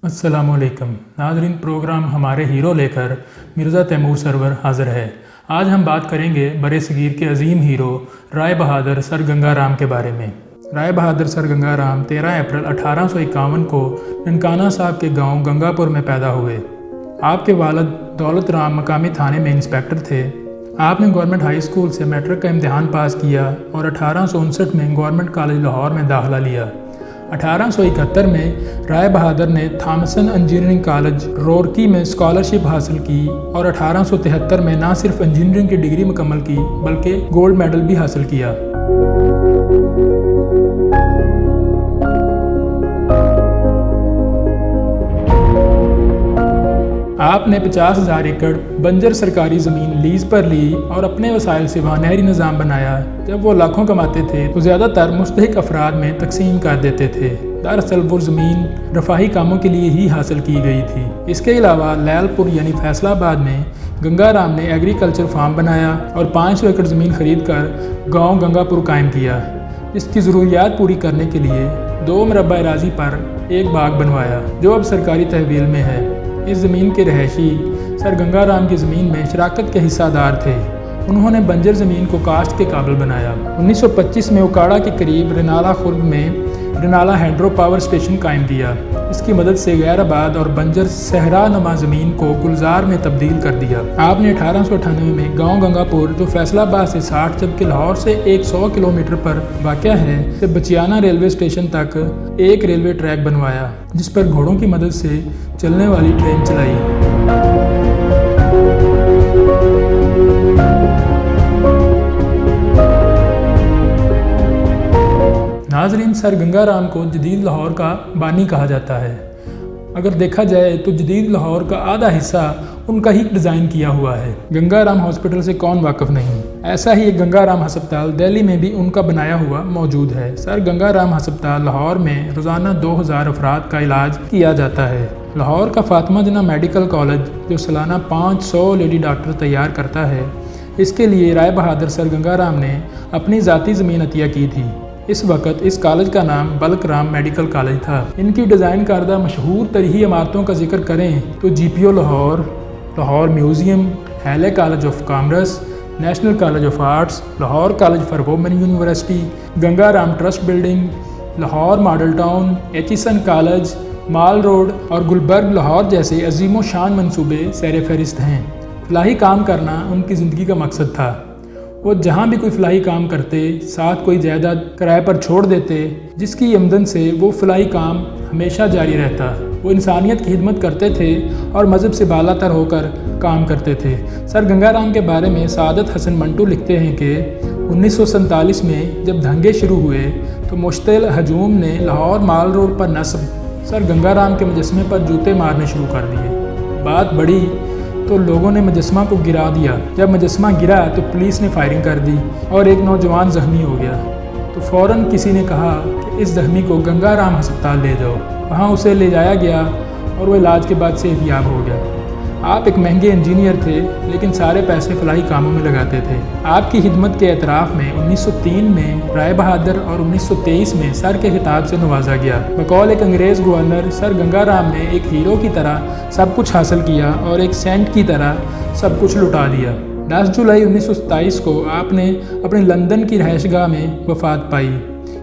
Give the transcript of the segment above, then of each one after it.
अस्सलाम वालेकुम नाज़रीन, प्रोग्राम हमारे हीरो लेकर मिर्ज़ा तैमूर सरवर हाज़िर है। आज हम बात करेंगे बरे सगीर के अजीम हीरो राय बहादुर सर गंगा राम के बारे में। राय बहादुर सर गंगा राम 13 अप्रैल 1851 को ननकाना साहब के गांव गंगापुर में पैदा हुए। आपके वालिद दौलत राम मकामी थाने में इंस्पेक्टर थे। आपने गवर्नमेंट हाई स्कूल से मैट्रिक का इम्तिहान पास किया और 1859 में गवर्नमेंट कॉलेज लाहौर में दाखिला लिया। 1871 में राय बहादुर ने थॉमसन इंजीनियरिंग कॉलेज रोरकी में स्कॉलरशिप हासिल की और 1873 में न सिर्फ इंजीनियरिंग की डिग्री मुकम्मल की बल्कि गोल्ड मेडल भी हासिल किया। आपने 50,000 एकड़ बंजर सरकारी ज़मीन लीज पर ली और अपने वसाइल से वहाँ नहरी निज़ाम बनाया। जब वो लाखों कमाते थे तो ज़्यादातर मुस्तहिक अफराद में तकसीम कर देते थे। दरअसल वो ज़मीन रफाही कामों के लिए ही हासिल की गई थी। इसके अलावा लैलपुर यानी फैसलाबाद में गंगा राम ने एग्रीकल्चर फार्म बनाया और 500 एकड़ ज़मीन खरीद कर गाँव गंगापुर कायम किया। इसकी ज़रूरियात पूरी करने के लिए 2 मरबा अराज़ी पर एक बाग बनवाया जो अब सरकारी तहवील में है। इस ज़मीन के रहायशी सर गंगा राम की ज़मीन में शराकत के हिस्सादार थे। उन्होंने बंजर ज़मीन को काश्त के काबिल बनाया। 1925 में उकाड़ा के करीब रिनाला खुर्द में रिनाला हाइड्रो पावर स्टेशन कायम किया। इसकी मदद से गैराबाद और बंजर सहरा नमा ज़मीन को गुलजार में तब्दील कर दिया। आपने 1898 में गांव गंगापुर जो फैसलाबाद से 60 जबकि लाहौर से 100 किलोमीटर पर वाक़या है से बचियाना रेलवे स्टेशन तक एक रेलवे ट्रैक बनवाया जिस पर घोड़ों की मदद से चलने वाली ट्रेन चलाई। नाज़रीन, सर गंगा राम को जदीद लाहौर का बानी कहा जाता है। अगर देखा जाए तो जदीद लाहौर का आधा हिस्सा उनका ही डिज़ाइन किया हुआ है। गंगा राम हॉस्पिटल से कौन वाकिफ़ नहीं। ऐसा ही एक गंगा राम हस्पताल दिल्ली में भी उनका बनाया हुआ मौजूद है। सर गंगा राम हस्पताल लाहौर में रोज़ाना 2000 अफराद का इलाज किया जाता है। लाहौर का फातिमा जिन्ना मेडिकल कॉलेज जो सालाना 500 लेडी डॉक्टर तैयार करता है, इसके लिए राय बहादुर सर गंगा राम ने अपनी ज़ाती ज़मीन अतिया की थी। इस वक्त इस कॉलेज का नाम बल्क राम मेडिकल कॉलेज था। इनकी डिज़ाइन करदा मशहूर तरीही इमारतों का जिक्र करें तो GPO लाहौर, लाहौर म्यूज़ियम, हैले college of commerce, national college of arts, Lahore college for women university, Ganga Ram trust building, Lahore model town, Aitchison college, mall road और गुलबर्ग लाहौर जैसे अजीम शान मंसूबे सैर फहरिस्त हैं। फलाही काम करना उनकी ज़िंदगी का मकसद था। वो जहाँ भी कोई फलाही काम करते साथ कोई जायदाद किराए पर छोड़ देते जिसकी आमदन से वो फलाही काम हमेशा जारी रहता। वो इंसानियत की खिदमत करते थे और मज़हब से बालातर होकर काम करते थे। सर गंगा राम के बारे में सादत हसन मंटू लिखते हैं कि 1947 में जब दंगे शुरू हुए तो मुश्तिल हजूम ने लाहौर माल रोड पर नस्ब सर गंगा राम के मुजस्मे पर जूते मारने शुरू कर दिए। बात बढ़ी तो लोगों ने मुजस्मा को गिरा दिया। जब मुजस्मा गिरा तो पुलिस ने फायरिंग कर दी और एक नौजवान ज़ख्मी हो गया। तो फ़ौरन किसी ने कहा कि इस ज़ख्मी को गंगा राम हस्पताल ले जाओ। वहाँ उसे ले जाया गया और वो इलाज के बाद सेहतयाब हो गया। आप एक महंगे इंजीनियर थे लेकिन सारे पैसे फलाही कामों में लगाते थे। आपकी खिदमत के एतराफ़ में 1903 में राय बहादुर और 1923 में सर के खिताब से नवाजा गया। बकौल एक अंग्रेज़ गवर्नर सर गंगा राम ने एक हीरो की तरह सब कुछ हासिल किया और एक सेंट की तरह सब कुछ लुटा दिया। 10 जुलाई 1927 को आपने अपने लंदन की रहायशगाह में वफ़ात पाई।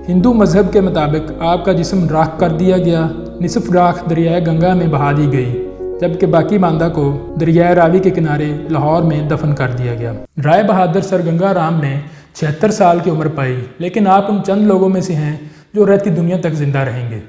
हिंदू मज़हब के मुताबिक आपका जिस्म राख कर दिया गया। निसफ राख दरियाए गंगा में बहा दी गई जबकि बाकी मांदा को दरियाए रावी के किनारे लाहौर में दफन कर दिया गया। राय बहादुर सर गंगा राम ने 76 साल की उम्र पाई लेकिन आप उन चंद लोगों में से हैं जो रहती दुनिया तक जिंदा रहेंगे।